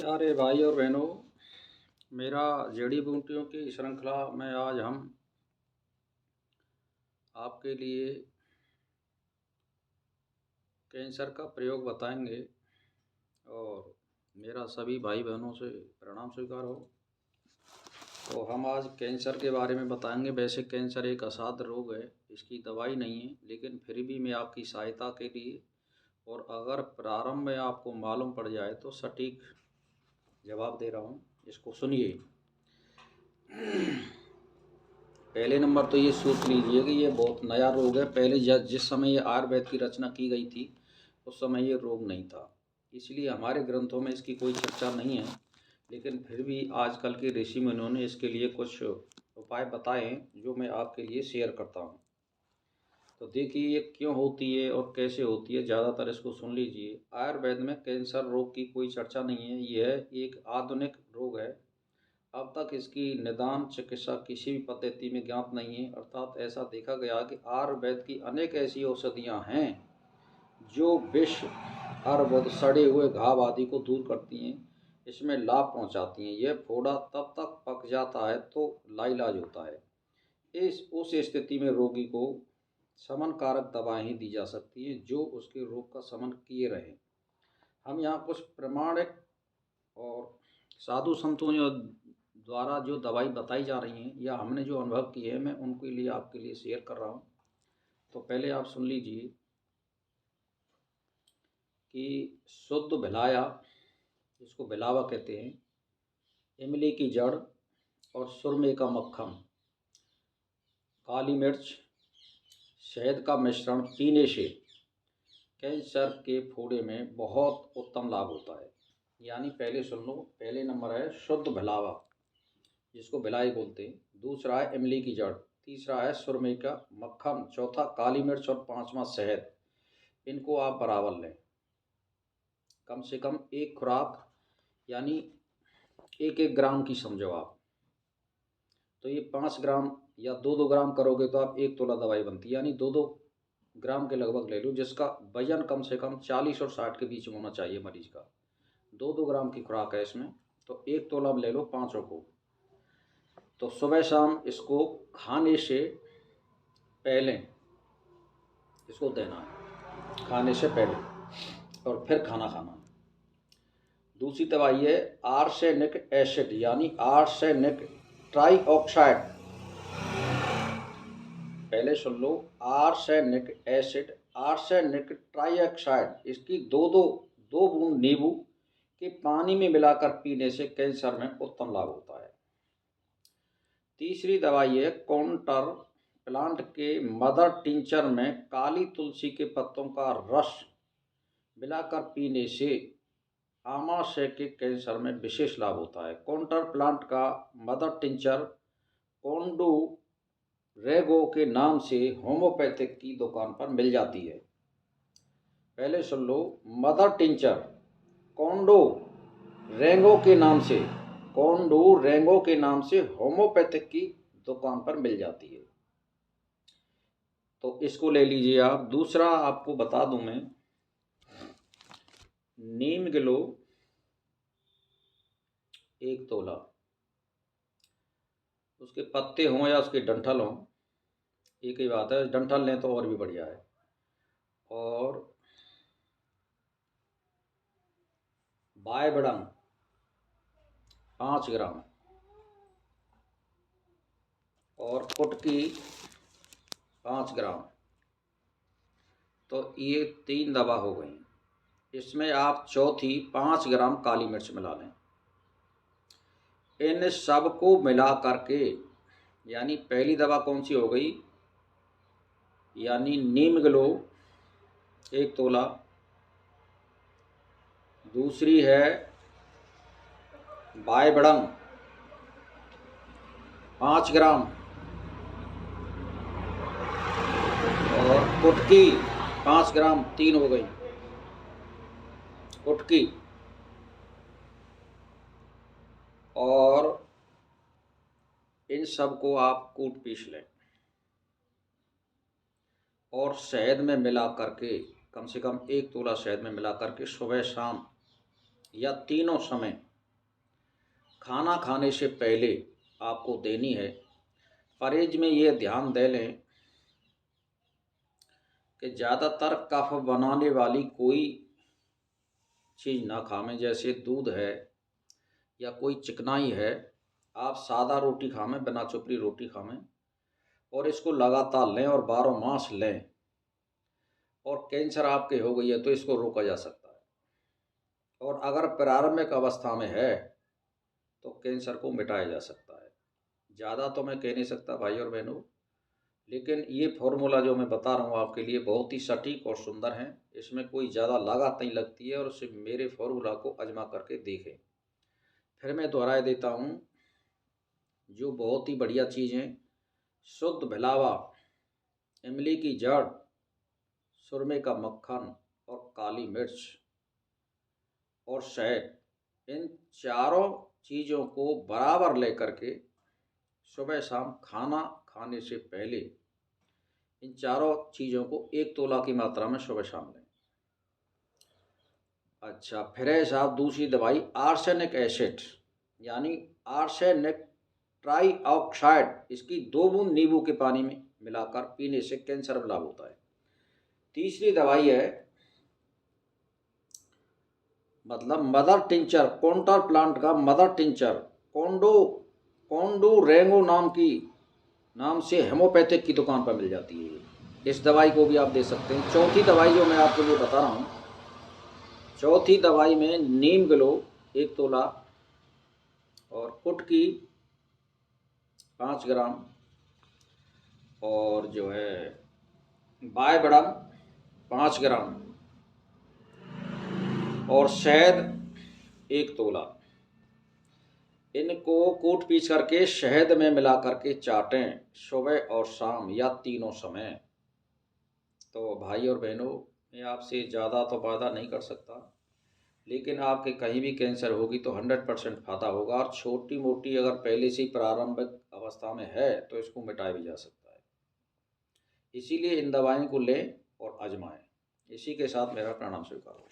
प्यारे भाई और बहनों, मेरा जड़ी बूटियों की श्रृंखला में आज हम आपके लिए कैंसर का प्रयोग बताएंगे और मेरा सभी भाई बहनों से प्रणाम स्वीकार हो। तो हम आज कैंसर के बारे में बताएंगे। वैसे कैंसर एक असाध्य रोग है, इसकी दवाई नहीं है, लेकिन फिर भी मैं आपकी सहायता के लिए और अगर प्रारंभ में आपको मालूम पड़ जाए तो सटीक जवाब दे रहा हूँ। इसको सुनिए। पहले नंबर तो ये सोच लीजिए कि ये बहुत नया रोग है। पहले जिस समय ये आयुर्वेद की रचना की गई थी उस समय ये रोग नहीं था, इसलिए हमारे ग्रंथों में इसकी कोई चर्चा नहीं है। लेकिन फिर भी आजकल के ऋषि मुनियों ने इसके लिए कुछ उपाय बताए हैं जो मैं आपके लिए शेयर करता हूँ। तो देखिए ये क्यों होती है और कैसे होती है, ज़्यादातर इसको सुन लीजिए। आयुर्वेद में कैंसर रोग की कोई चर्चा नहीं है, यह एक आधुनिक रोग है। अब तक इसकी निदान चिकित्सा किसी भी पद्धति में ज्ञात नहीं है। अर्थात ऐसा देखा गया कि आयुर्वेद की अनेक ऐसी औषधियाँ हैं जो विष, अर्बुद, सड़े हुए घाव आदि को दूर करती हैं, इसमें लाभ पहुंचाती हैं। यह फोड़ा तब तक पक जाता है तो लाइलाज होता है। उस स्थिति में रोगी को शमन कारक दवाएं ही दी जा सकती हैं जो उसके रोग का शमन किए रहें। हम यहाँ कुछ प्रमाणिक और साधु संतों द्वारा जो दवाई बताई जा रही हैं या हमने जो अनुभव किए हैं, मैं उनके लिए आपके लिए शेयर कर रहा हूँ। तो पहले आप सुन लीजिए कि शुद्ध भिलाया, इसको भिलावा कहते हैं, इमली की जड़ और सुरमे का मक्खन, काली मिर्च, शहद का मिश्रण पीने से कैंसर के फोड़े में बहुत उत्तम लाभ होता है। यानी पहले सुन लो, पहले नंबर है शुद्ध भिलावा, जिसको भिलाई बोलते हैं। दूसरा है इमली की जड़, तीसरा है सुरमे का मक्खन, चौथा काली मिर्च और पांचवा शहद। इनको आप बराबर लें, कम से कम एक खुराक, यानी 1-1 ग्राम की समझो आप। तो ये 5 ग्राम या 2-2 ग्राम करोगे तो आप 1 तोला दवाई बनती है, यानी 2-2 ग्राम के लगभग ले लो, जिसका वजन कम से कम 40 और 60 के बीच में होना चाहिए मरीज का। 2-2 ग्राम की खुराक है इसमें, तो 1 तोला ले लो पाँचों को। तो सुबह शाम इसको खाने से पहले इसको देना है, खाने से पहले, और फिर खाना खाना है। दूसरी दवाई है आर्सेनिक एसिड, यानी आर्सेनिक ट्राइऑक्साइड। पहले सुन लो, आर्सेनिक एसिड, आर्सेनिक ट्राइऑक्साइड। इसकी दो बूंद नींबू के पानी में मिलाकर पीने से कैंसर में उत्तम लाभ होता है। तीसरी दवाई है काउंटर प्लांट के मदर टिंचर में काली तुलसी के पत्तों का रस मिलाकर पीने से आमाशय के कैंसर में विशेष लाभ होता है। काउंटर प्लांट का मदर टिंचर कोंडू रेगो के नाम से होम्योपैथिक की दुकान पर मिल जाती है। पहले सुन लो, मदर टिंचर कोंडो रेंगो के नाम से, कोंडो रेंगो के नाम से होम्योपैथिक की दुकान पर मिल जाती है, तो इसको ले लीजिए आप। दूसरा आपको बता दूं मैं, नीम गिलो 1 तोला, उसके पत्ते हों या उसके डंठल हों, एक ही बात है, डंठल लें तो और भी बढ़िया है। और बायबड़न 5 ग्राम और कुटकी 5 ग्राम। तो ये 3 दवा हो गई। इसमें आप चौथी 5 ग्राम काली मिर्च मिला लें। इन सब को मिला करके, यानी पहली दवा कौन सी हो गई, यानी नीम गिलो 1 तोला, दूसरी है बायबड़न 5 ग्राम और कुटकी 5 ग्राम, 3 हो गई कुटकी। और इन सब को आप कूट पीस लें और शहद में मिला करके, कम से कम 1 तोला शहद में मिला करके सुबह शाम या तीनों समय खाना खाने से पहले आपको देनी है। परहेज में ये ध्यान दे लें कि ज़्यादातर कफ बनाने वाली कोई चीज़ ना खावें, जैसे दूध है या कोई चिकनाई है। आप सादा रोटी खावें, बिना चुपड़ी रोटी खावें, और इसको लगातार लें और 12 मास लें। और कैंसर आपके हो गई है तो इसको रोका जा सकता है, और अगर प्रारंभिक अवस्था में है तो कैंसर को मिटाया जा सकता है। ज़्यादा तो मैं कह नहीं सकता भाई और बहनों, लेकिन ये फॉर्मूला जो मैं बता रहा हूँ आपके लिए बहुत ही सटीक और सुंदर है। इसमें कोई ज़्यादा लागत नहीं लगती है, और सिर्फ मेरे फॉर्मूला को आजमा करके देखें। फिर मैं दोहराए देता हूँ, जो बहुत ही बढ़िया चीज़ है, शुद्ध भिलावा, इमली की जड़, सुरमे का मक्खन और काली मिर्च और शहद, इन चारों चीज़ों को बराबर लेकर के सुबह शाम खाना खाने से पहले इन चारों चीज़ों को 1 तोला की मात्रा में सुबह शाम लें। अच्छा, फिर है साहब दूसरी दवाई आर्सेनिक एसिड, यानी आर्सेनिक ट्राइऑक्साइड। इसकी 2 बूंद नींबू के पानी में मिलाकर पीने से कैंसर में लाभ होता है। तीसरी दवाई है मतलब मदर टिंचर, कोंटर प्लांट का मदर टिंचर, कोंडू रेंगो नाम से हेमोपैथिक की दुकान पर मिल जाती है। इस दवाई को भी आप दे सकते हैं। चौथी दवाई जो मैं आपको लिए बता रहा हूँ, चौथी दवाई में नीम ग्लो 1 तोला और कुटकी 5 ग्राम और जो है बायबड़म 5 ग्राम और शहद 1 तोला। इनको कूट पीस करके शहद में मिला करके चाटें सुबह और शाम या तीनों समय। तो भाई और बहनों, मैं आपसे ज़्यादा तो वादा नहीं कर सकता, लेकिन आपके कहीं भी कैंसर होगी तो 100% फ़ायदा होगा। और छोटी मोटी अगर पहले से ही प्रारंभिक अवस्था में है तो इसको मिटाया भी जा सकता है। इसीलिए इन दवाइयों को लें और आजमाएं। इसी के साथ मेरा प्रणाम स्वीकार।